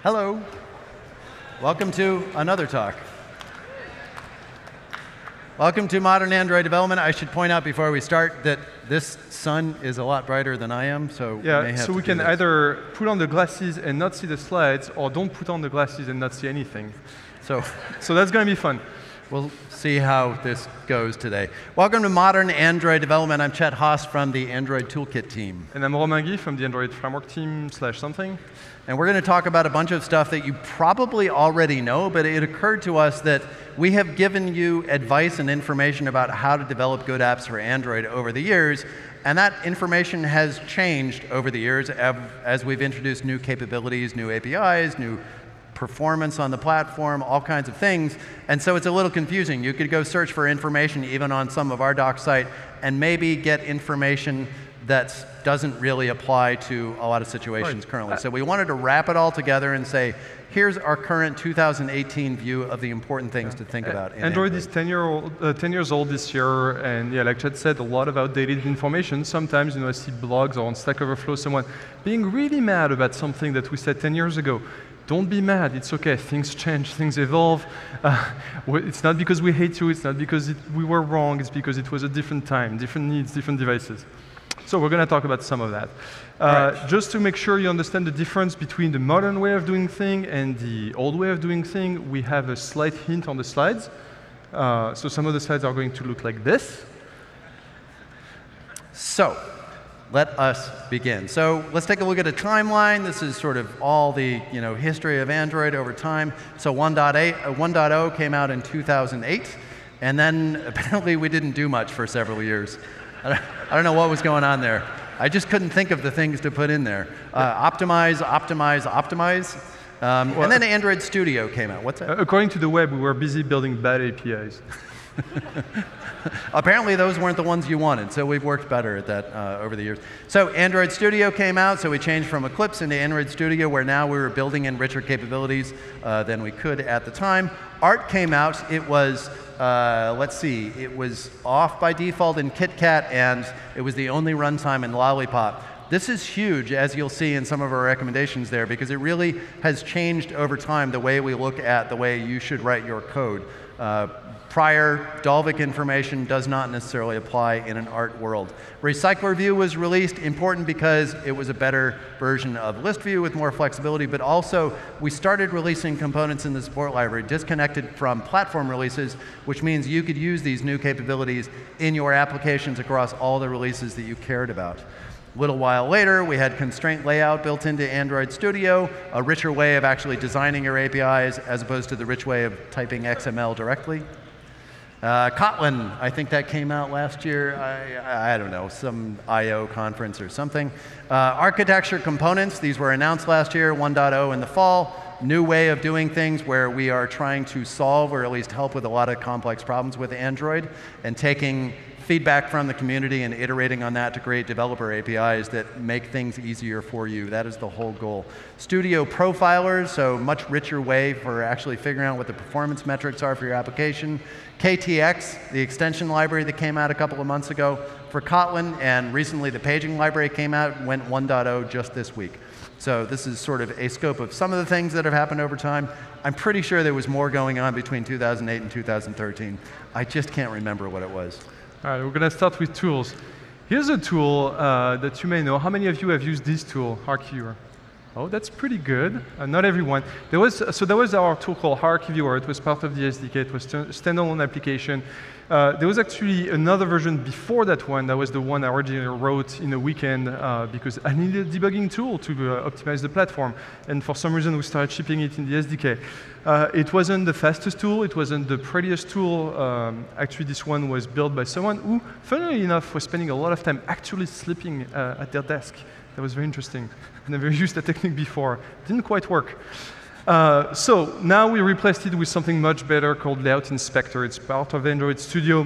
Hello. Welcome to another talk. Welcome to modern Android development. I should point out before we start that this sun is a lot brighter than I am, so we can either put on the glasses and not see the slides, or don't put on the glasses and not see anything. So that's going to be fun. We'll see how this goes today. Welcome to modern Android development. I'm Chet Haas from the Android Toolkit team. And I'm Romain Guy from the Android Framework team / something. And we're going to talk about a bunch of stuff that you probably already know, but it occurred to us that we have given you advice and information about how to develop good apps for Android over the years, and that information has changed over the years as we've introduced new capabilities, new APIs, new performance on the platform, all kinds of things, and so it's a little confusing. You could go search for information even on some of our doc site and maybe get information that doesn't really apply to a lot of situations currently. So we wanted to wrap it all together and say, here's our current 2018 view of the important things to think about. Android is 10 years old this year, and yeah, like Chet said, a lot of outdated information. Sometimes, I see blogs or on Stack Overflow, someone being really mad about something that we said 10 years ago. Don't be mad, it's okay, things change, things evolve. It's not because we hate you, it's not because we were wrong, it's because it was a different time, different needs, different devices. So we're going to talk about some of that. Just to make sure you understand the difference between the modern way of doing things and the old way of doing things, we have a slight hint on the slides. So some of the slides are going to look like this. So let us begin. So let's take a look at a timeline. This is sort of all the history of Android over time. So 1.0 came out in 2008, and then apparently we didn't do much for several years. I don't know what was going on there. I just couldn't think of the things to put in there. Optimize, optimize, optimize. And then Android Studio came out. What's that? According to the web, we were busy building bad APIs. Apparently those weren't the ones you wanted, so we've worked better at that over the years. So Android Studio came out, so we changed from Eclipse into Android Studio, where now we were building in richer capabilities than we could at the time. Art came out. It was, let's see, it was off by default in KitKat, and it was the only runtime in Lollipop. This is huge, as you'll see in some of our recommendations there, because it really has changed over time the way we look at the way you should write your code. Prior Dalvik information does not necessarily apply in an art world. RecyclerView was released, important because it was a better version of ListView with more flexibility, but also we started releasing components in the support library disconnected from platform releases, which means you could use these new capabilities in your applications across all the releases that you cared about. A little while later, we had constraint layout built into Android Studio, a richer way of actually designing your APIs as opposed to the rich way of typing XML directly. Kotlin, I think that came out last year. I don't know, some I/O conference or something. Architecture components, these were announced last year, 1.0 in the fall. New way of doing things where we are trying to solve or at least help with a lot of complex problems with Android and taking feedback from the community and iterating on that to create developer APIs that make things easier for you. That is the whole goal. Studio profilers, so much richer way for actually figuring out what the performance metrics are for your application. KTX, the extension library that came out a couple of months ago for Kotlin, and recently the paging library came out and went 1.0 just this week. So this is sort of a scope of some of the things that have happened over time. I'm pretty sure there was more going on between 2008 and 2013. I just can't remember what it was. All right, we're going to start with tools. Here's a tool that you may know. How many of you have used this tool, HierarchyViewer? Oh, that's pretty good. Not everyone. There was our tool called HierarchyViewer. It was part of the SDK. It was a standalone application. There was actually another version before that one. That was the one I originally wrote in a weekend because I needed a debugging tool to optimize the platform. And for some reason, we started shipping it in the SDK. It wasn't the fastest tool. It wasn't the prettiest tool. Actually, this one was built by someone who, funnily enough, was spending a lot of time actually sleeping at their desk. That was very interesting. I've never used that technique before. Didn't quite work. So now we replaced it with something much better called Layout Inspector. It's part of Android Studio.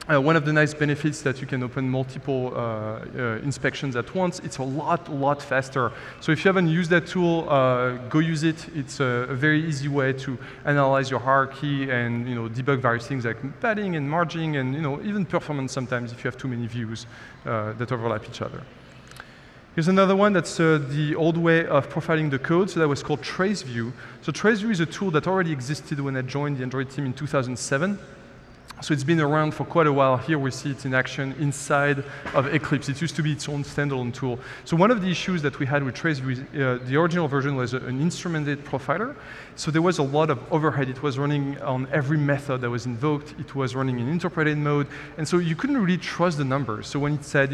One of the nice benefits that you can open multiple inspections at once. It's a lot faster. So if you haven't used that tool, go use it. It's a very easy way to analyze your hierarchy and debug various things like padding and margin and even performance sometimes if you have too many views that overlap each other. Here's another one that's the old way of profiling the code, so that was called TraceView. So TraceView is a tool that already existed when I joined the Android team in 2007. So it's been around for quite a while. Here we see it in action inside of Eclipse. It used to be its own standalone tool. So one of the issues that we had with TraceView is the original version was an instrumented profiler. So there was a lot of overhead. It was running on every method that was invoked. It was running in interpreted mode. And so you couldn't really trust the numbers. So when it said,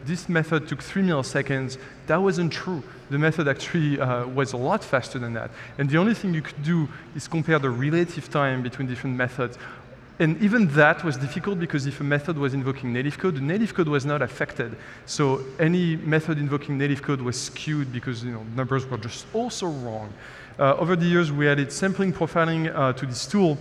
this method took 3 milliseconds, that wasn't true. The method actually was a lot faster than that. And the only thing you could do is compare the relative time between different methods. And even that was difficult because if a method was invoking native code, the native code was not affected. So any method invoking native code was skewed because numbers were just also wrong. Over the years, we added sampling profiling to this tool,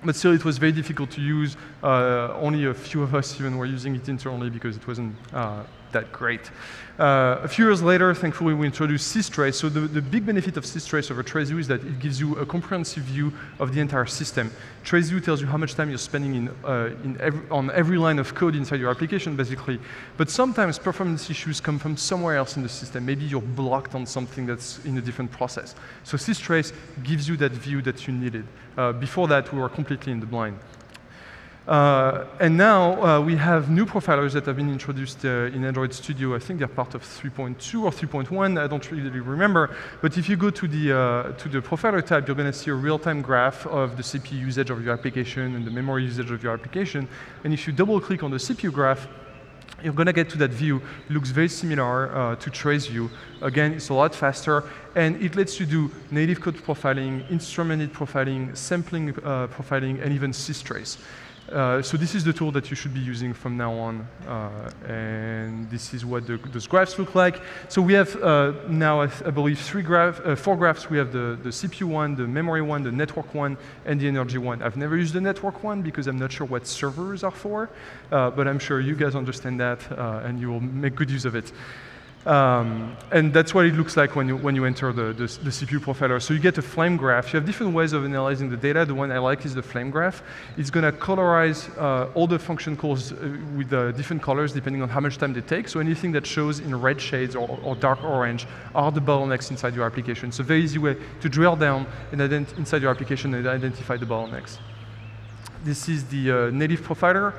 but still it was very difficult to use. Only a few of us even were using it internally because it wasn't that great. A few years later, thankfully, we introduced systrace. So the big benefit of systrace over TraceView is that it gives you a comprehensive view of the entire system. TraceView tells you how much time you're spending on every line of code inside your application, basically. But sometimes performance issues come from somewhere else in the system. Maybe you're blocked on something that's in a different process. So systrace gives you that view that you needed. Before that, we were completely in the blind. And now we have new profilers that have been introduced in Android Studio. I think they're part of 3.2 or 3.1. I don't really remember. But if you go to the profiler tab, you're going to see a real-time graph of the CPU usage of your application and the memory usage of your application. And if you double-click on the CPU graph, you're going to get to that view. It looks very similar to TraceView. Again, it's a lot faster, and it lets you do native code profiling, instrumented profiling, sampling profiling, and even systrace. So this is the tool that you should be using from now on, and this is what those graphs look like. So we have now, I believe, 4 graphs. We have the CPU one, the memory one, the network one, and the energy one. I've never used the network one because I'm not sure what servers are for, but I'm sure you guys understand that, and you will make good use of it. And that's what it looks like when you enter the CPU profiler. So you get a flame graph. You have different ways of analyzing the data. The one I like is the flame graph. It's going to colorize all the function calls with different colors depending on how much time they take. So anything that shows in red shades or dark orange are the bottlenecks inside your application. It's a very easy way to drill down and inside your application and identify the bottlenecks. This is the native profiler.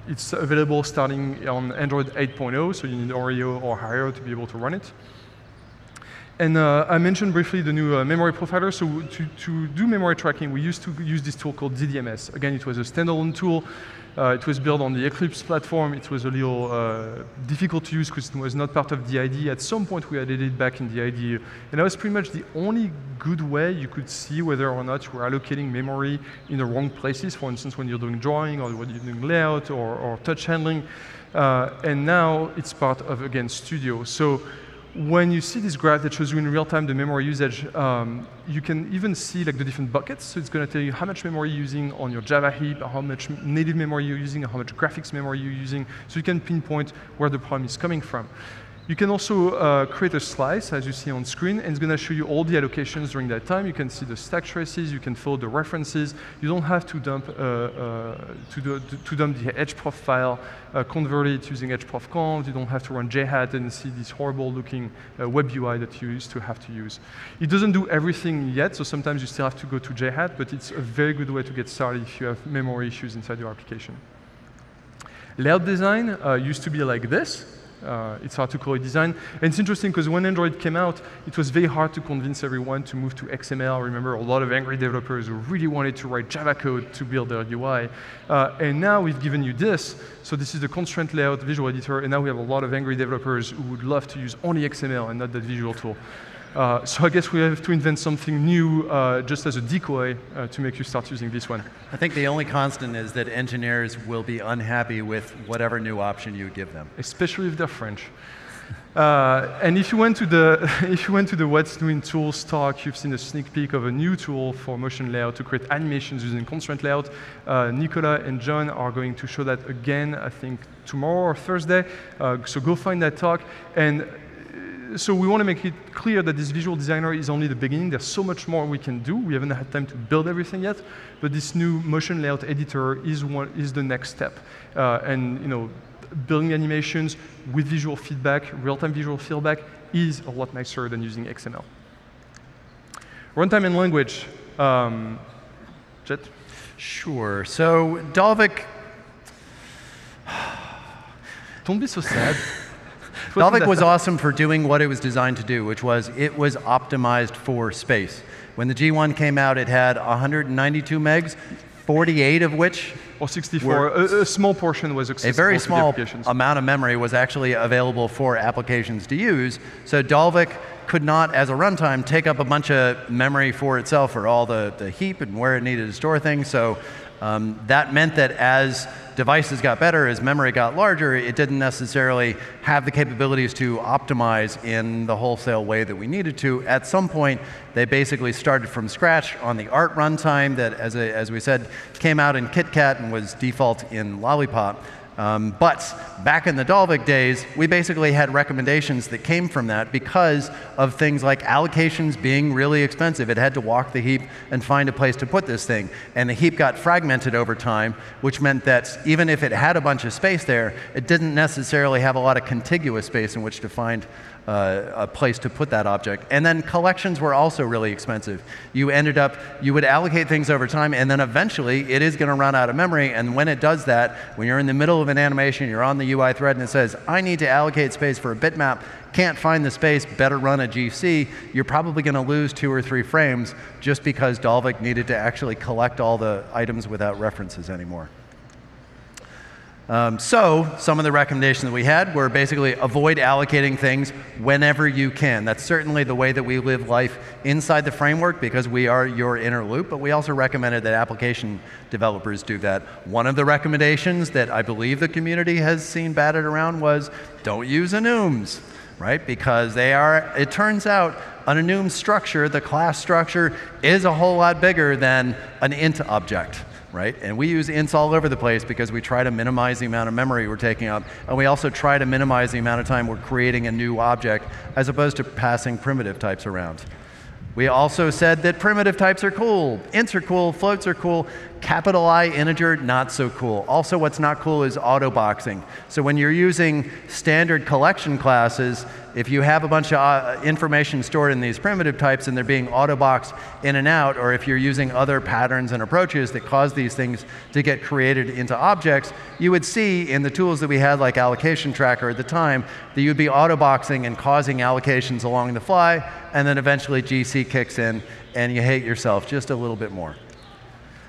It's available starting on Android 8.0, so you need Oreo or higher to be able to run it. And I mentioned briefly the new memory profiler. So to do memory tracking, we used to use this tool called DDMS. Again, it was a standalone tool. It was built on the Eclipse platform. It was a little difficult to use because it was not part of the IDE. At some point, we added it back in the IDE. And that was pretty much the only good way you could see whether or not you were allocating memory in the wrong places. For instance, when you're doing drawing or when you're doing layout or touch handling. And now it's part of, again, Studio. So when you see this graph that shows you in real time the memory usage, you can even see like the different buckets. So it's going to tell you how much memory you're using on your Java heap, how much native memory you're using, how much graphics memory you're using. So you can pinpoint where the problem is coming from. You can also create a slice, as you see on screen, and it's going to show you all the allocations during that time. You can see the stack traces. You can follow the references. You don't have to dump the hprof file, convert it using hprofconv. You don't have to run jhat and see this horrible-looking web UI that you used to have to use. It doesn't do everything yet, so sometimes you still have to go to jhat, but it's a very good way to get started if you have memory issues inside your application. Layout design used to be like this. It's hard to call it design. And it's interesting because when Android came out, it was very hard to convince everyone to move to XML. Remember, a lot of angry developers who really wanted to write Java code to build their UI. And now we've given you this. So this is the constraint layout visual editor. And now we have a lot of angry developers who would love to use only XML and not that visual tool. So I guess we have to invent something new just as a decoy to make you start using this one. I think the only constant is that engineers will be unhappy with whatever new option you give them. Especially if they're French. And if you went to the What's New in Tools talk, you've seen a sneak peek of a new tool for motion layout to create animations using constraint layout. Nicola and John are going to show that again, I think, tomorrow or Thursday. So go find that talk. And so we want to make it clear that this visual designer is only the beginning. There's so much more we can do. We haven't had time to build everything yet, but this new motion layout editor is the next step. And building animations with visual feedback, real-time visual feedback, is a lot nicer than using XML. Runtime and language. Jet? Sure. So Dalvik. Don't be so sad. Dalvik was awesome for doing what it was designed to do, which was it was optimized for space. When the G1 came out, it had 192 megs, 48 of which or 64. A small portion was accessible. A very to small the applications. amount of memory was actually available for applications to use. So Dalvik could not, as a runtime, take up a bunch of memory for itself for all the heap and where it needed to store things. So that meant that as devices got better, as memory got larger, it didn't necessarily have the capabilities to optimize in the wholesale way that we needed to. At some point, they basically started from scratch on the ART runtime that, as we said, came out in KitKat and was default in Lollipop. But back in the Dalvik days, we basically had recommendations that came from that because of things like allocations being really expensive. It had to walk the heap and find a place to put this thing. And the heap got fragmented over time, which meant that even if it had a bunch of space there, it didn't necessarily have a lot of contiguous space in which to find a place to put that object. And then collections were also really expensive. You would allocate things over time, and then eventually it is going to run out of memory. And when it does that, when you're in the middle of an animation, you're on the UI thread, and it says, I need to allocate space for a bitmap, can't find the space, better run a GC, you're probably going to lose 2 or 3 frames just because Dalvik needed to actually collect all the items without references anymore. So some of the recommendations that we had were basically avoid allocating things whenever you can. That's certainly the way that we live life inside the framework because we are your inner loop, but we also recommended that application developers do that. One of the recommendations that I believe the community has seen batted around was don't use enums, right? Because it turns out an enum structure, the class structure, is a whole lot bigger than an int object. Right? And we use ints all over the place because we try to minimize the amount of memory we're taking up. And we also try to minimize the amount of time we're creating a new object as opposed to passing primitive types around. We also said that primitive types are cool. Ints are cool, floats are cool, capital I integer, not so cool. Also what's not cool is autoboxing. So when you're using standard collection classes, if you have a bunch of information stored in these primitive types and they're being autoboxed in and out, or if you're using other patterns and approaches that cause these things to get created into objects, you would see in the tools that we had like Allocation Tracker at the time that you'd be autoboxing and causing allocations along the fly, and then eventually GC kicks in and you hate yourself just a little bit more.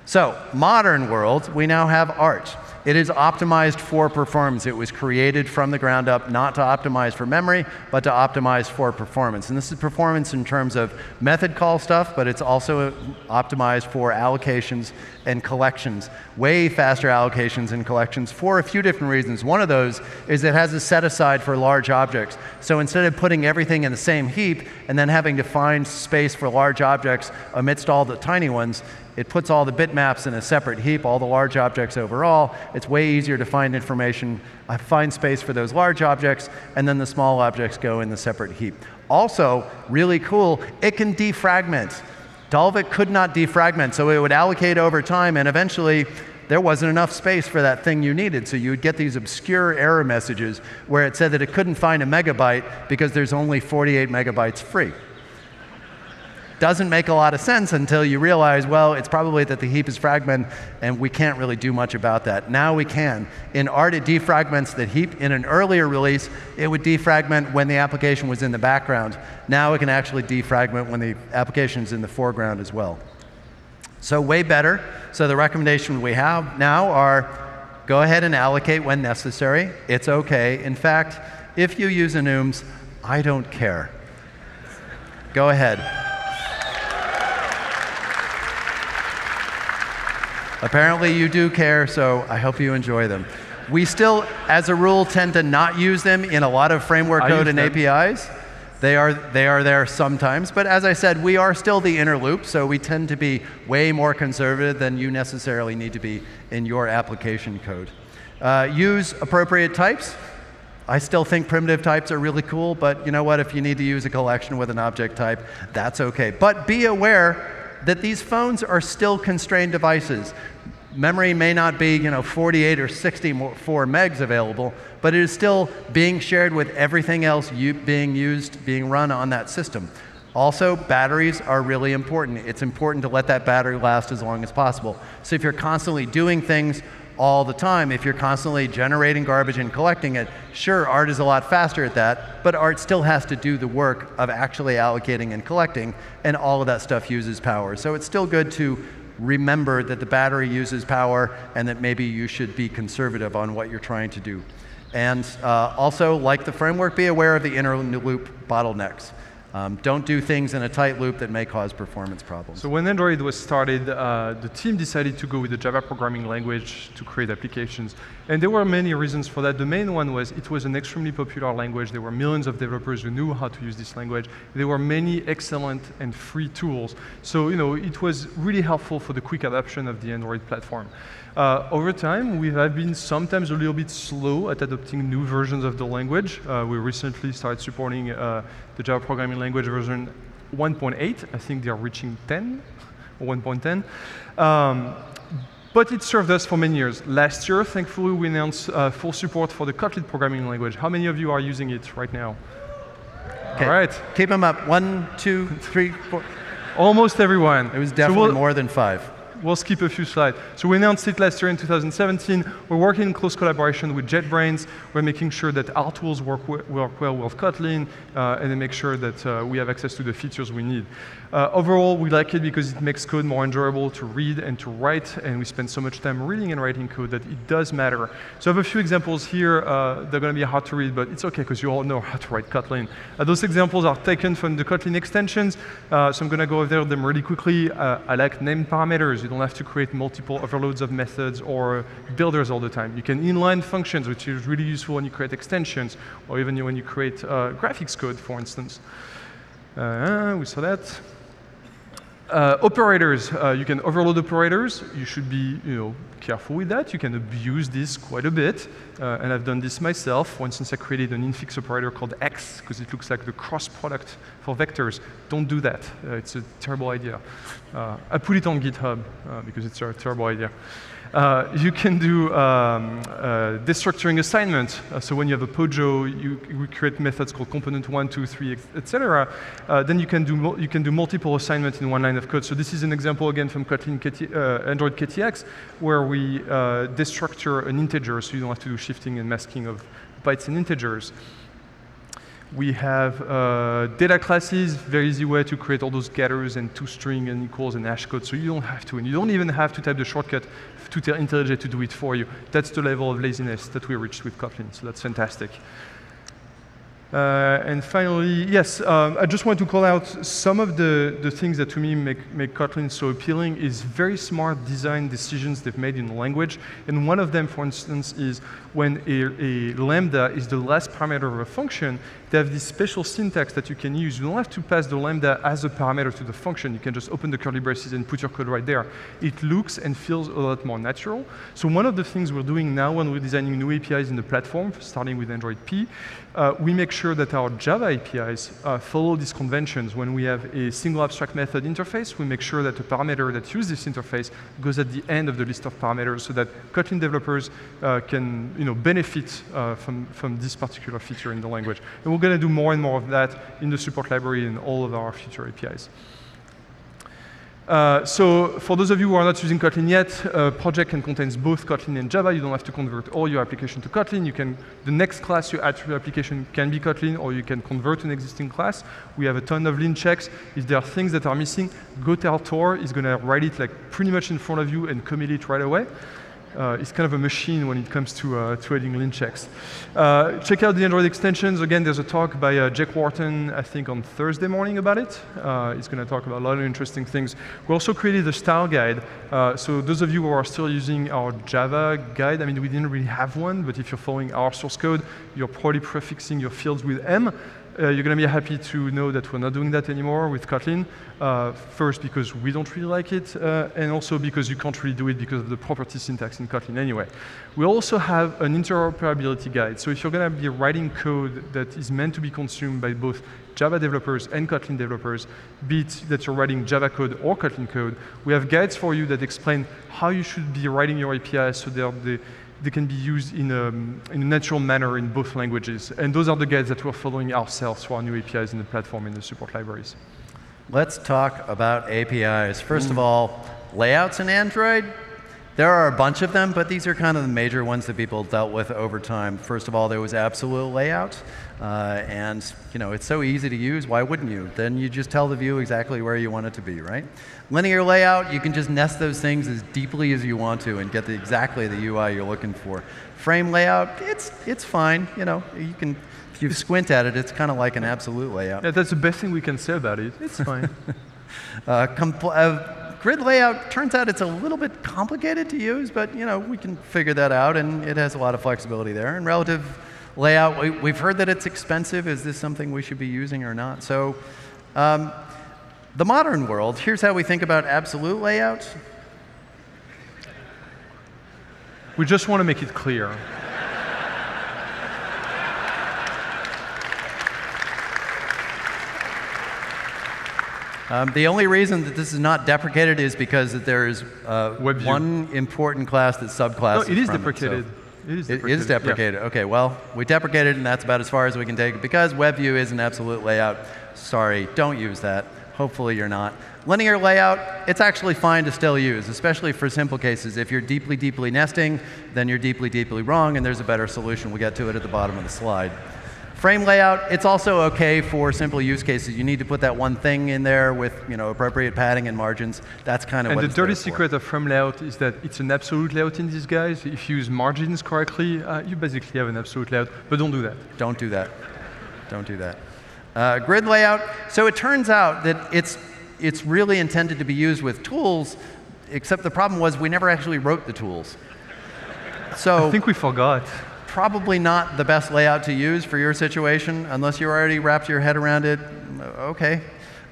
So, modern world, we now have ART. It is optimized for performance. It was created from the ground up not to optimize for memory, but to optimize for performance. And this is performance in terms of method call stuff, but it's also optimized for allocations and collections. Way faster allocations and collections for a few different reasons. One of those is it has a set aside for large objects. So instead of putting everything in the same heap and then having to find space for large objects amidst all the tiny ones, it puts all the bitmaps in a separate heap, all the large objects overall. It's way easier to find information, find space for those large objects, and then the small objects go in the separate heap. Also, really cool, it can defragment. Dalvik could not defragment, so it would allocate over time, and eventually there wasn't enough space for that thing you needed. So you would get these obscure error messages where it said that it couldn't find a megabyte because there's only 48 megabytes free. Doesn't make a lot of sense until you realize, well, it's probably that the heap is fragmented and we can't really do much about that. Now we can. In ART, it defragments the heap. In an earlier release, it would defragment when the application was in the background. Now it can actually defragment when the application is in the foreground as well. So way better. So the recommendations we have now are go ahead and allocate when necessary. It's okay. In fact, if you use enums, I don't care. Go ahead. Apparently you do care, so I hope you enjoy them. We still, as a rule, tend to not use them in a lot of framework code and APIs. They are there sometimes, but as I said, we are still the inner loop, so we tend to be way more conservative than you necessarily need to be in your application code. Use appropriate types. I still think primitive types are really cool, but you know what? If you need to use a collection with an object type, that's okay. But be aware that these phones are still constrained devices. Memory may not be 48 or 64 megs available, but it is still being shared with everything else being run on that system. Also, batteries are really important. It's important to let that battery last as long as possible. So if you're constantly doing things all the time, if you're constantly generating garbage and collecting it, sure, art is a lot faster at that, but art still has to do the work of actually allocating and collecting, and all of that stuff uses power. So it's still good to remember that the battery uses power and that maybe you should be conservative on what you're trying to do. And also, like the framework, be aware of the inner loop bottlenecks. Don't do things in a tight loop that may cause performance problems. So when Android was started, the team decided to go with the Java programming language to create applications. And there were many reasons for that. The main one was it was an extremely popular language. There were millions of developers who knew how to use this language. There were many excellent and free tools. So it was really helpful for the quick adoption of the Android platform. Over time, we have been sometimes a little bit slow at adopting new versions of the language. We recently started supporting the Java programming language version 1.8. I think they are reaching 10 or 1.10. But it served us for many years. Last year, thankfully, we announced full support for the Kotlin programming language. How many of you are using it right now? Okay. All right. Keep them up. 1, 2, 3, 4. Almost everyone. It was definitely more than 5. We'll skip a few slides. So we announced it last year in 2017. We're working in close collaboration with JetBrains. We're making sure that our tools work well with Kotlin, and then make sure that we have access to the features we need. Overall, we like it because it makes code more enjoyable to read and to write, and we spend so much time reading and writing code that it does matter. So I have a few examples here. They're going to be hard to read, but it's OK, because you all know how to write Kotlin. Those examples are taken from the Kotlin extensions, so I'm going to go over them really quickly. I like named parameters. You don't have to create multiple overloads of methods or builders all the time. You can inline functions, which is really useful when you create extensions, or even when you create graphics code, for instance. We saw that. Operators, you can overload operators. You should be careful with that. You can abuse this quite a bit, and I've done this myself. For instance, I created an infix operator called X because it looks like the cross product for vectors. Don't do that. It's a terrible idea. I put it on GitHub because it's a terrible idea. You can do destructuring assignment. So when you have a POJO, we create methods called component 1, 2, 3, etc. Then you can do multiple assignments in one line of code. So this is an example again from Kotlin Android KTX, where we destructure an integer, so you don't have to do shifting and masking of bytes and integers. We have data classes, very easy way to create all those getters and toString and equals and hash code, so you don't have to. And you don't even have to type the shortcut to tell IntelliJ to do it for you. That's the level of laziness that we reached with Kotlin, so that's fantastic. And finally, yes, I just want to call out some of the things that to me make Kotlin so appealing is very smart design decisions they've made in the language. And one of them, for instance, is when a lambda is the last parameter of a function, they have this special syntax that you can use. You don't have to pass the lambda as a parameter to the function. You can just open the curly braces and put your code right there. It looks and feels a lot more natural. So one of the things we're doing now when we're designing new APIs in the platform, starting with Android P, we make sure that our Java APIs follow these conventions. When we have a single abstract method interface, we make sure that the parameter that uses this interface goes at the end of the list of parameters so that Kotlin developers can benefit from this particular feature in the language. And we're going to do more and more of that in the support library and all of our future APIs. So for those of you who are not using Kotlin yet, project can contain both Kotlin and Java. You don't have to convert all your application to Kotlin. The next class you add to your application can be Kotlin, or you can convert an existing class. We have a ton of lin checks. If there are things that are missing, go tell Tor. Is going to write it pretty much in front of you and commit it right away. It's kind of a machine when it comes to adding lin checks. Check out the Android extensions. Again, there's a talk by Jack Wharton, I think, on Thursday morning about it. He's going to talk about a lot of interesting things. We also created a style guide. So those of you who are still using our Java guide, I mean, we didn't really have one, but if you're following our source code, you're probably prefixing your fields with M. you're going to be happy to know that we're not doing that anymore with Kotlin. First, because we don't really like it, and also because you can't really do it because of the property syntax in Kotlin anyway. We also have an interoperability guide. So if you're going to be writing code that is meant to be consumed by both Java developers and Kotlin developers, be it that you're writing Java code or Kotlin code, we have guides for you that explain how you should be writing your APIs so they can be used in a natural manner in both languages. And those are the guides that we're following ourselves for our new APIs in the platform in the support libraries. Let's talk about APIs. First of all, layouts in Android. There are a bunch of them, but these are kind of the major ones that people dealt with over time. First of all, there was absolute layout. And it's so easy to use, why wouldn't you? Then you just tell the view exactly where you want it to be, right? Linear layout, you can just nest those things as deeply as you want to and get exactly the UI you're looking for. Frame layout, it's fine. You can, if you squint at it, it's kind of like an absolute layout. Yeah, that's the best thing we can say about it. It's fine. Grid layout, turns out it's a little bit complicated to use, but we can figure that out, and it has a lot of flexibility there. And relative layout, we've heard that it's expensive. Is this something we should be using or not? So the modern world, here's how we think about absolute layout. We just want to make it clear. The only reason that this is not deprecated is because that there is one important class that's subclasses. No, it is from deprecated. It is deprecated. Yeah. OK, well, we deprecated, and that's about as far as we can take it. Because WebView is an absolute layout, sorry, don't use that. Hopefully you're not. Linear layout, it's actually fine to still use, especially for simple cases. If you're deeply, deeply nesting, then you're deeply, deeply wrong, and there's a better solution. We'll get to it at the bottom of the slide. Frame layout, it's also OK for simple use cases. You need to put that one thing in there with appropriate padding and margins. That's kind of what it's there for. And the dirty secret of frame layout is that it's an absolute layout in disguise. If you use margins correctly, you basically have an absolute layout. But don't do that. Don't do that. Don't do that. Grid layout, so it turns out that it's really intended to be used with tools, except the problem was we never actually wrote the tools. So I think we forgot. Probably not the best layout to use for your situation, unless you already wrapped your head around it. OK.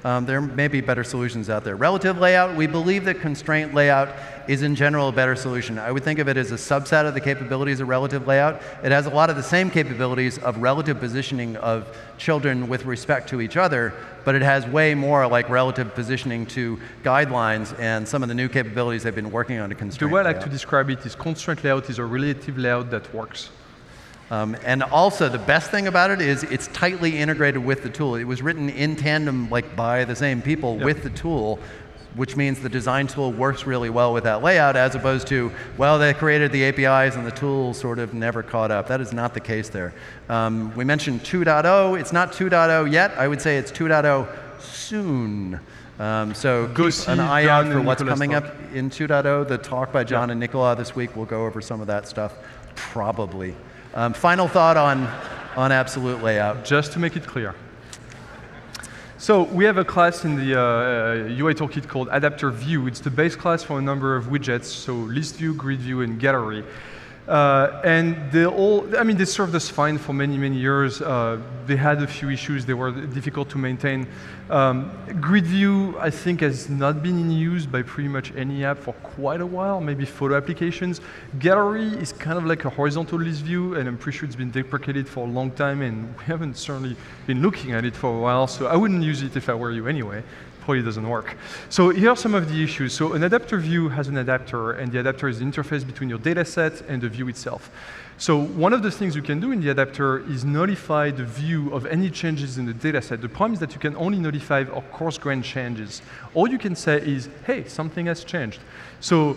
There may be better solutions out there. Relative layout, we believe that constraint layout is in general a better solution. I would think of it as a subset of the capabilities of relative layout. It has a lot of the same capabilities of relative positioning of children with respect to each other, but it has way more like relative positioning to guidelines and some of the new capabilities they've been working on to constraint layout. The way I layout. like to describe it is constraint layout is a relative layout that works. And also, the best thing about it is it's tightly integrated with the tool. It was written in tandem, like by the same people with the tool, which means the design tool works really well with that layout, as opposed to, well, they created the APIs and the tool sort of never caught up. That is not the case there. We mentioned 2.0. It's not 2.0 yet. I would say it's 2.0 soon. So keep an eye out for what's coming up in 2.0. The talk by John and Nicola this week will go over some of that stuff, probably. Final thought on absolute layout. Just to make it clear. So we have a class in the UI toolkit called AdapterView. It's the base class for a number of widgets, so ListView, GridView, and Gallery. And they served us fine for many, many years. They had a few issues. They were difficult to maintain. GridView, I think, has not been in use by pretty much any app for quite a while, maybe photo applications. Gallery is kind of like a horizontal list view, and I'm pretty sure it's been deprecated for a long time, and we haven't certainly been looking at it for a while, so I wouldn't use it if I were you anyway. Probably doesn't work. So here are some of the issues. So an adapter view has an adapter, and the adapter is the interface between your data set and the view itself. So one of the things you can do in the adapter is notify the view of any changes in the data set. The problem is that you can only notify of coarse-grained changes. All you can say is, hey, something has changed. So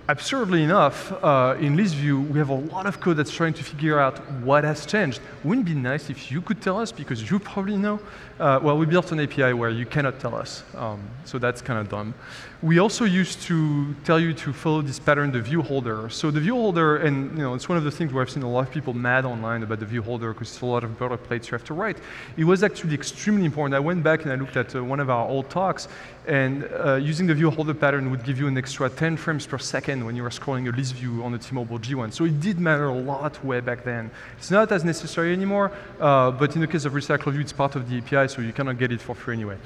absurdly enough, in ListView, we have a lot of code that's trying to figure out what has changed. Wouldn't it be nice if you could tell us, because you probably know? Well, we built an API where you cannot tell us, so that's kind of dumb. We also used to tell you to follow this pattern, the view holder. So the view holder, and it's one of the things where I've seen a lot of people mad online about the view holder because it's a lot of boilerplates you have to write. It was actually extremely important. I went back and I looked at one of our old talks, and using the view holder pattern would give you an extra 10 frames per second rotation when you were scrolling a ListView on a T-Mobile G1. So it did matter a lot way back then. It's not as necessary anymore, but in the case of RecyclerView, it's part of the API, so you cannot get it for free anyway.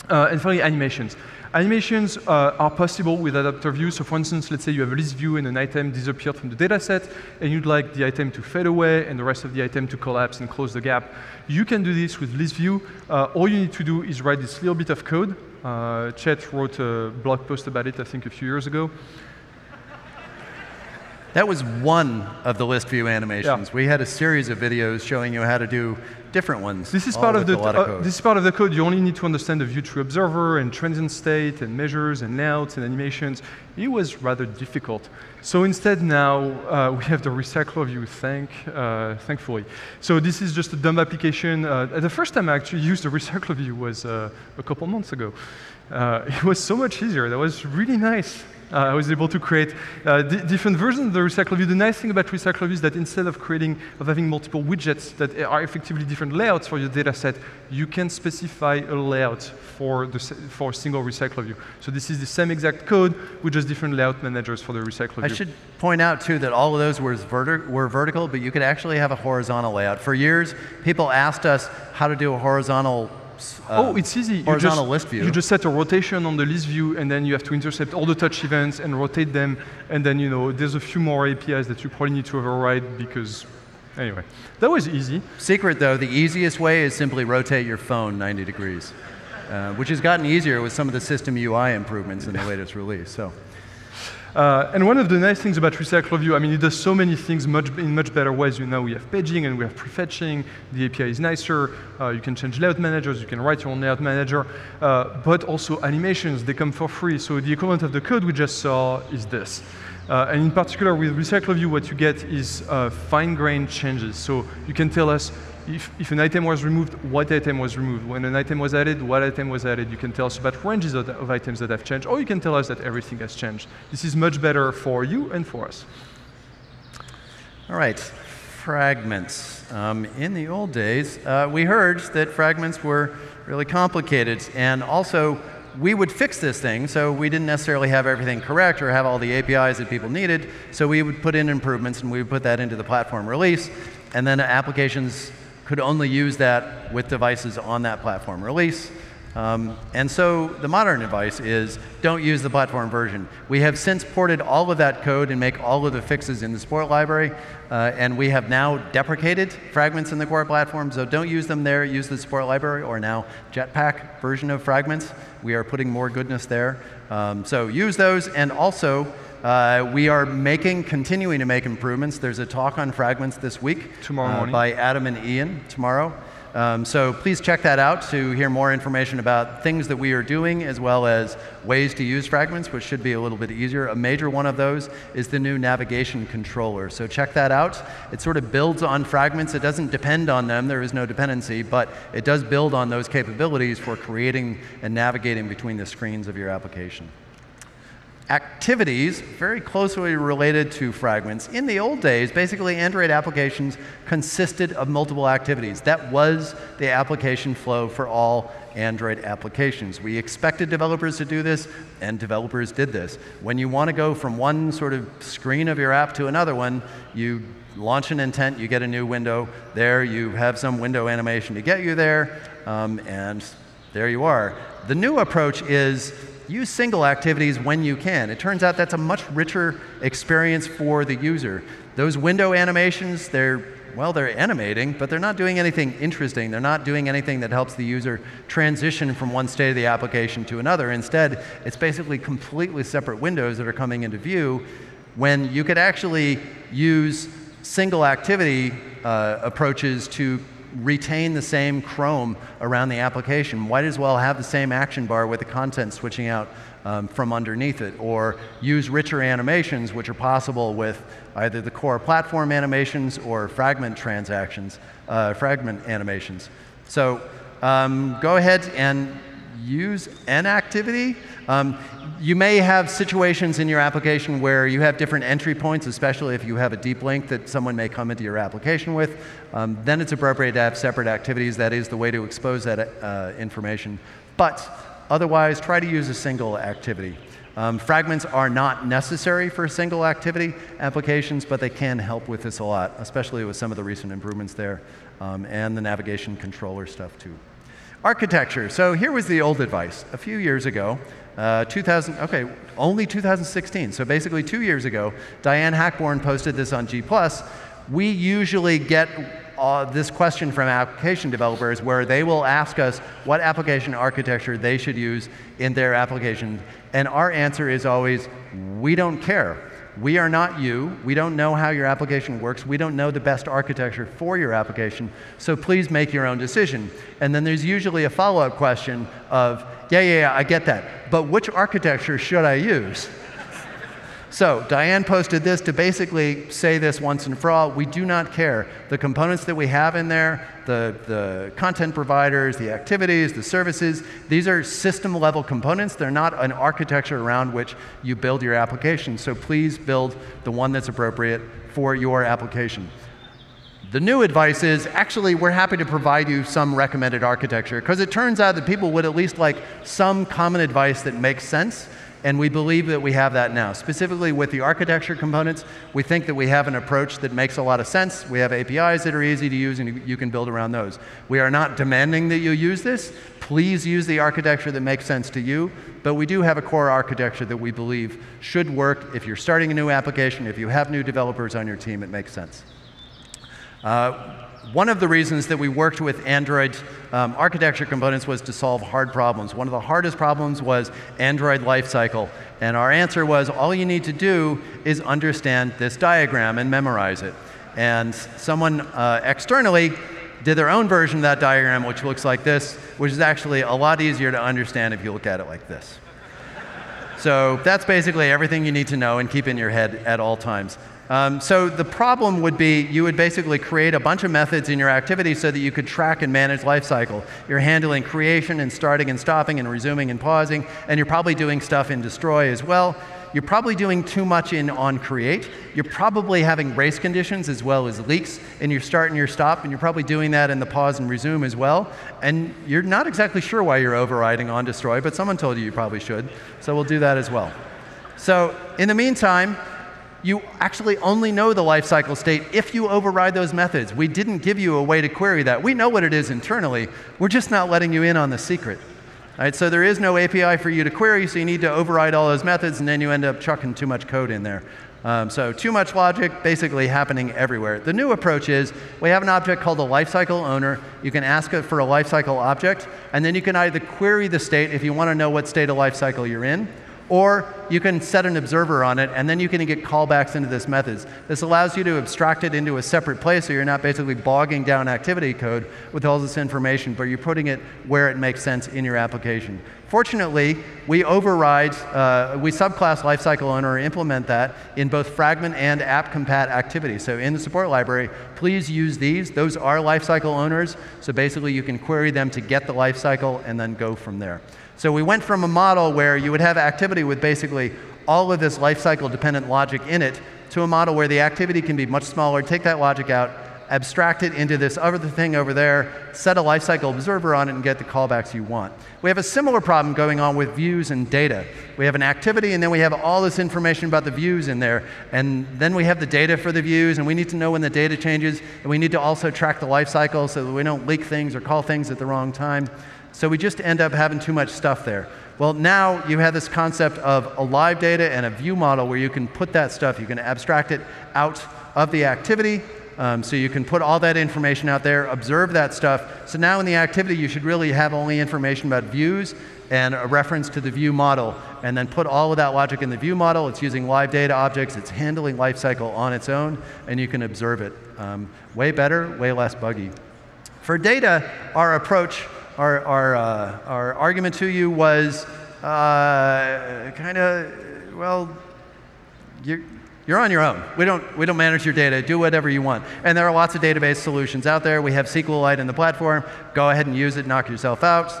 And finally, animations. Animations are possible with adapter view. So for instance, let's say you have a list view and an item disappeared from the data set, and you'd like the item to fade away and the rest of the item to collapse and close the gap. You can do this with ListView. All you need to do is write this little bit of code. Chet wrote a blog post about it, I think, a few years ago. That was one of the ListView animations. Yeah. We had a series of videos showing you how to do different ones. This is part of the this is part of the code. You only need to understand the view tree observer and transient state and measures and layouts and animations. It was rather difficult. So instead now we have the RecyclerView, thankfully. So this is just a dumb application. The first time I actually used the RecyclerView was a couple months ago. It was so much easier. That was really nice. I was able to create different versions of the RecyclerView. The nice thing about RecyclerView is that instead of having multiple widgets that are effectively different layouts for your data set, you can specify a layout for a single RecyclerView. So this is the same exact code with just different layout managers for the RecyclerView. I should point out too that all of those were vertical, but you could actually have a horizontal layout. For years, people asked us how to do a horizontal it's easy. Horizontal list view. You just set a rotation on the list view, and then you have to intercept all the touch events and rotate them. And then there's a few more APIs that you probably need to override because, anyway, that was easy. Secret though, the easiest way is simply rotate your phone 90 degrees, which has gotten easier with some of the system UI improvements in the latest release. So. And one of the nice things about RecyclerView, I mean, it does so many things in much better ways. We have paging and we have prefetching. The API is nicer. You can change layout managers. You can write your own layout manager. But also animations, they come for free. So the equivalent of the code we just saw is this. And in particular, with RecyclerView, what you get is fine-grained changes. So you can tell us if an item was removed, what item was removed. When an item was added, what item was added. You can tell us about ranges of items that have changed, or you can tell us that everything has changed. This is much better for you and for us. All right, fragments. In the old days, we heard that fragments were really complicated, and also we would fix this thing, so we didn't necessarily have everything correct or have all the APIs that people needed, so we would put in improvements and we would put that into the platform release, and then applications could only use that with devices on that platform release. And so the modern advice is don't use the platform version. We have since ported all of that code and make all of the fixes in the support library, and we have now deprecated fragments in the core platform, so don't use them there, use the support library, or now Jetpack version of fragments. We are putting more goodness there. So use those, and also we are continuing to make improvements. There's a talk on fragments this week tomorrow morning by Adam and Ian tomorrow. So please check that out to hear more information about things that we are doing, as well as ways to use fragments, which should be a little bit easier. A major one of those is the new navigation controller. So check that out. It sort of builds on fragments. It doesn't depend on them. There is no dependency, but it does build on those capabilities for creating and navigating between the screens of your application. Activities, very closely related to fragments. In the old days, basically Android applications consisted of multiple activities. That was the application flow for all Android applications. We expected developers to do this, and developers did this. When you want to go from one sort of screen of your app to another one, you launch an intent, you get a new window. There you have some window animation to get you there, and there you are. The new approach is use single activities when you can. It turns out that's a much richer experience for the user. Those window animations, they're animating, but they're not doing anything interesting. They're not doing anything that helps the user transition from one state of the application to another. Instead, it's basically completely separate windows that are coming into view, when you could actually use single activity approaches to retain the same Chrome around the application. Might as well have the same action bar with the content switching out from underneath it, or use richer animations, which are possible with either the core platform animations or fragment animations. So go ahead and use an activity. You may have situations in your application where you have different entry points, especially if you have a deep link that someone may come into your application with. Then it's appropriate to have separate activities. That is the way to expose that information. But otherwise, try to use a single activity. Fragments are not necessary for single activity applications, but they can help with this a lot, especially with some of the recent improvements there, and the navigation controller stuff too. Architecture. So here was the old advice. A few years ago, only 2016, so basically 2 years ago, Diane Hackborn posted this on G+. We usually get this question from application developers where they will ask us what application architecture they should use in their application. And our answer is always, we don't care. We are not you. We don't know how your application works. We don't know the best architecture for your application. So please make your own decision. And then there's usually a follow-up question of, yeah, I get that. But which architecture should I use? So Diane posted this to basically say this once and for all. We do not care. The components that we have in there, the content providers, the activities, the services, these are system-level components. They're not an architecture around which you build your application. So please build the one that's appropriate for your application. The new advice is, actually, we're happy to provide you some recommended architecture, because it turns out that people would at least like some common advice that makes sense. And we believe that we have that now. Specifically with the architecture components, we think that we have an approach that makes a lot of sense. We have APIs that are easy to use, and you can build around those. We are not demanding that you use this. Please use the architecture that makes sense to you. But we do have a core architecture that we believe should work. If you're starting a new application, if you have new developers on your team, it makes sense. One of the reasons that we worked with Android architecture components was to solve hard problems. One of the hardest problems was Android Lifecycle. And our answer was, all you need to do is understand this diagram and memorize it. And someone externally did their own version of that diagram, which looks like this, which is actually a lot easier to understand if you look at it like this. So that's basically everything you need to know and keep in your head at all times. So the problem would be you would basically create a bunch of methods in your activity so that you could track and manage lifecycle. You're handling creation and starting and stopping and resuming and pausing, and you're probably doing stuff in destroy as well. You're probably doing too much in onCreate. You're probably having race conditions as well as leaks in your start and your stop, and you're probably doing that in the pause and resume as well. And you're not exactly sure why you're overriding onDestroy, but someone told you you probably should, so we'll do that as well. So in the meantime, you actually only know the lifecycle state if you override those methods. We didn't give you a way to query that. We know what it is internally. We're just not letting you in on the secret. All right, so there is no API for you to query, so you need to override all those methods, and then you end up chucking too much code in there. So too much logic basically happening everywhere. The new approach is we have an object called a lifecycle owner. You can ask it for a lifecycle object, and then you can either query the state if you want to know what state of lifecycle you're in, or you can set an observer on it, and then you can get callbacks into this methods. This allows you to abstract it into a separate place, so you're not basically bogging down activity code with all this information, but you're putting it where it makes sense in your application. Fortunately, we override, we subclass lifecycle owner or implement that in both fragment and app compat activities. So in the support library, please use these. Those are lifecycle owners, so basically you can query them to get the lifecycle and then go from there. So we went from a model where you would have activity with basically all of this lifecycle dependent logic in it to a model where the activity can be much smaller, take that logic out, abstract it into this other thing over there, set a lifecycle observer on it, and get the callbacks you want. We have a similar problem going on with views and data. We have an activity, and then we have all this information about the views in there, and then we have the data for the views, and we need to know when the data changes, and we need to also track the lifecycle so that we don't leak things or call things at the wrong time. So we just end up having too much stuff there. Well, now you have this concept of a live data and a view model where you can put that stuff, you can abstract it out of the activity, so you can put all that information out there, observe that stuff. So now in the activity, you should really have only information about views and a reference to the view model, and then put all of that logic in the view model. It's using live data objects, it's handling lifecycle on its own, and you can observe it. Way better, way less buggy. For data, our approach, our argument to you was well, you're on your own. We don't manage your data. Do whatever you want. And there are lots of database solutions out there. We have SQLite in the platform. Go ahead and use it. Knock yourself out.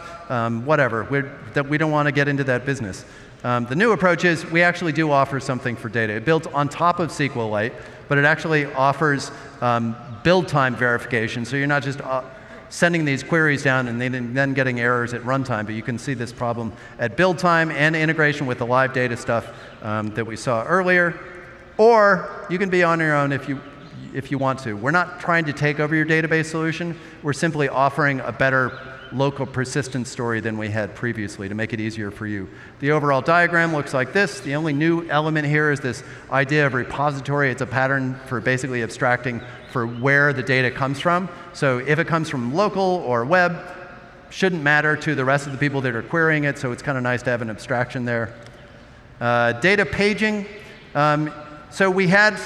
Whatever. We don't want to get into that business. The new approach is we actually do offer something for data. It builds on top of SQLite, but it actually offers build time verification. So you're not just sending these queries down and then getting errors at runtime. But you can see this problem at build time and integration with the live data stuff that we saw earlier. Or you can be on your own if you want to. We're not trying to take over your database solution. We're simply offering a better local persistence story than we had previously to make it easier for you. The overall diagram looks like this. The only new element here is this idea of repository. It's a pattern for basically abstracting for where the data comes from. So if it comes from local or web, shouldn't matter to the rest of the people that are querying it, so it's kind of nice to have an abstraction there. Data paging. So we had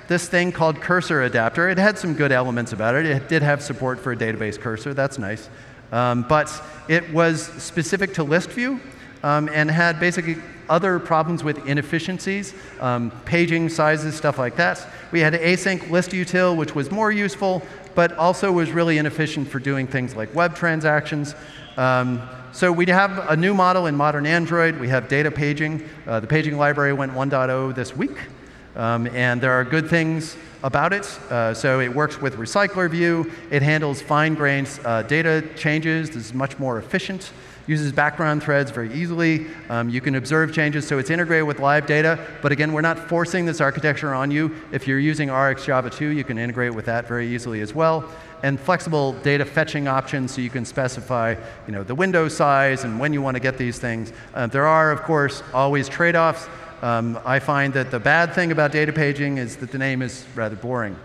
this thing called cursor adapter. It had some good elements about it. It did have support for a database cursor. That's nice. But it was specific to ListView and had basically other problems with inefficiencies, paging sizes, stuff like that. We had async listUtil, which was more useful, but also was really inefficient for doing things like web transactions. So we have a new model in modern Android. We have data paging. The paging library went 1.0 this week. And there are good things about it. So it works with RecyclerView. It handles fine-grained data changes. This is much more efficient. Uses background threads very easily. You can observe changes, so it's integrated with live data. But again, we're not forcing this architecture on you. If you're using RxJava 2, you can integrate with that very easily as well. And flexible data fetching options, so you can specify, the window size and when you want to get these things. There are, of course, always trade-offs. I find that the bad thing about data paging is that the name is rather boring.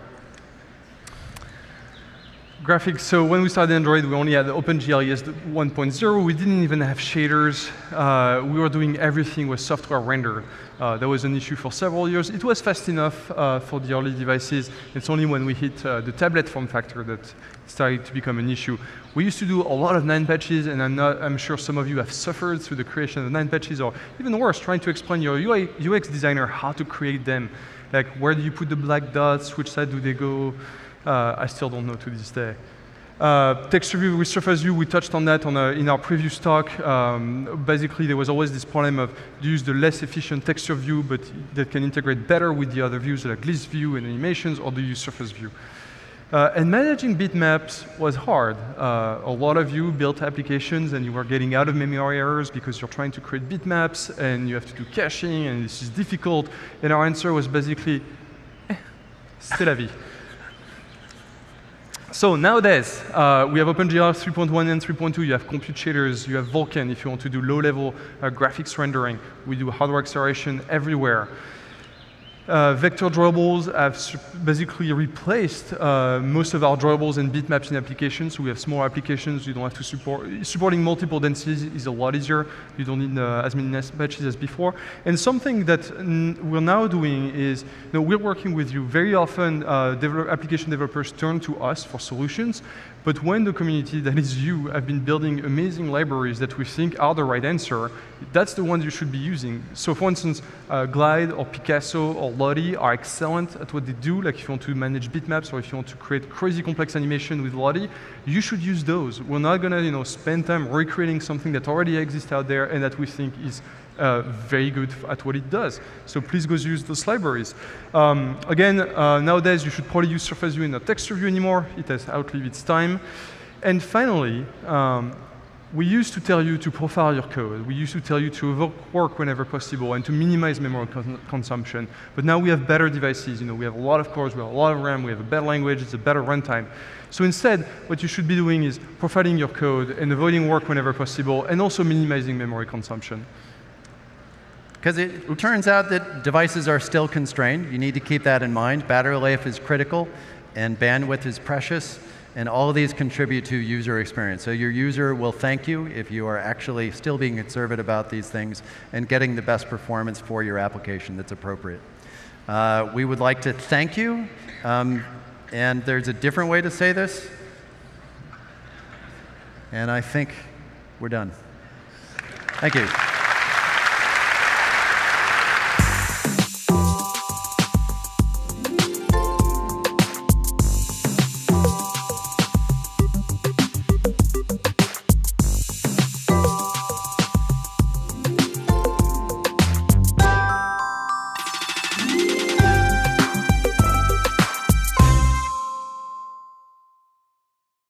Graphics, so when we started Android, we only had OpenGL 1.0. We didn't even have shaders. We were doing everything with software rendered. That was an issue for several years. It was fast enough for the early devices. It's only when we hit the tablet form factor that it started to become an issue. We used to do a lot of 9 patches, and I'm sure some of you have suffered through the creation of 9 patches, or even worse, trying to explain your UX designer how to create them. Like, where do you put the black dots? Which side do they go? I still don't know to this day. Text review with Surface View, we touched on that in our previous talk. Basically, there was always this problem of use the less efficient texture view, but that can integrate better with the other views like ListView and animations, or do you use Surface View? And managing bitmaps was hard. A lot of you built applications and you were getting out of memory errors because you're trying to create bitmaps and you have to do caching and this is difficult. And our answer was basically, c'est la vie. So nowadays, we have OpenGL 3.1 and 3.2. You have compute shaders. You have Vulkan if you want to do low-level graphics rendering. We do hardware acceleration everywhere. Vector drawables have basically replaced most of our drawables and bitmaps in applications. So we have small applications you don't have to support. Supporting multiple densities is a lot easier. You don't need as many patches as before. And something that we're now doing is, we're working with you. Very often, application developers turn to us for solutions. But when the community, that is you, have been building amazing libraries that we think are the right answer, that's the ones you should be using. So for instance, Glide or Picasso or Lottie are excellent at what they do. Like if you want to manage bitmaps or if you want to create crazy complex animation with Lottie, you should use those. We're not going to spend time recreating something that already exists out there and that we think is very good at what it does. So please go use those libraries. Again, nowadays you should probably use Surface View and not Texture View anymore. It has outlived its time. And finally, we used to tell you to profile your code. We used to tell you to evoke work whenever possible and to minimize memory consumption. But now we have better devices. We have a lot of cores, we have a lot of RAM, we have a better language, it's a better runtime. So instead, what you should be doing is profiling your code and avoiding work whenever possible and also minimizing memory consumption. Because it turns out that devices are still constrained. You need to keep that in mind. Battery life is critical, and bandwidth is precious, and all of these contribute to user experience. So your user will thank you if you are actually still being conservative about these things and getting the best performance for your application that's appropriate. We would like to thank you, and there's a different way to say this, and I think we're done. Thank you.